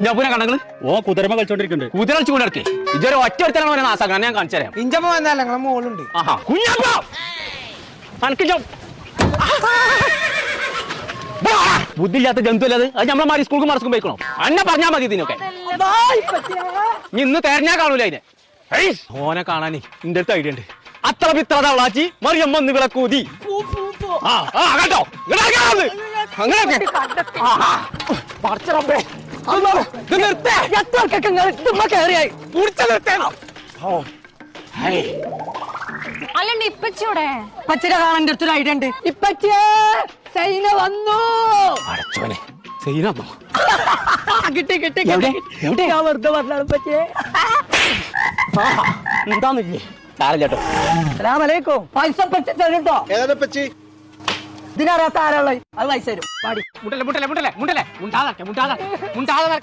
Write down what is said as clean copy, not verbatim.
ജപ്പൂനെ കണ്ടെങ്കിൽ ഓ കുതിരമ കളിച്ചോണ്ടിരിക്കുന്നുണ്ട്. കുതിര കളിച്ചുകൊണ്ടിരിക്കേ ഇതൊരു ഒറ്റ ഒരുത്തരാണ് പറഞ്ഞ നാസാക്കാൻ ഞാൻ കാണിച്ചു തരാം. ഇഞ്ചമ്മ വന്നല്ല നിങ്ങളെ മോളുണ്ട്. ആഹാ കുഞ്ഞാപ്പോ ബുദ്ധിയില്ലാത്ത ജന്തു അല്ലത്. അത് നമ്മളെ സ്കൂൾക്ക് മറസ്ക്കും പോയിക്കണോ? അന്നെ പറഞ്ഞാൽ മതി ഇതിനൊക്കെ. ഇന്ന് തെരഞ്ഞാ കാണൂല അതിനെ. ഓനെ കാണാനേ ഇന്റെ അടുത്ത് ഐഡിയ ഉണ്ട്. അത്ര പിത്ര തവളാച്ചി മറിയമ്മ ഒന്ന് വിളക്കൂതി കേട്ടോ. അല്ലണ്ട് ഇപ്പച്ചോടെ ഇപ്പച്ചിനെ കാണാൻ എൻ്റെ അടുത്തൊരു ഐഡിയ ഉണ്ട്. ഇപ്പച്ചേ സൈന വന്നു. അടച്ചോനെ സൈനോ കിട്ടി കിട്ടി കിട്ടി. ഞാൻ വെറുതെ പറഞ്ഞാണ് ഇപ്പച്ചേ. എന്താന്നില്ലേ സാരല്ലോ. അസ്സലാമലൈക്കും. പൈസ പറ്റി തരും കേട്ടോ. ഇതിനറിയാത്ത ആരാളെ അത് പൈസ തരും. പാടി മുണ്ടല്ലേ മുണ്ടല്ലേ മുണ്ടല്ലേ മുണ്ടല്ലേ മുണ്ടാതെ മുണ്ടാതെ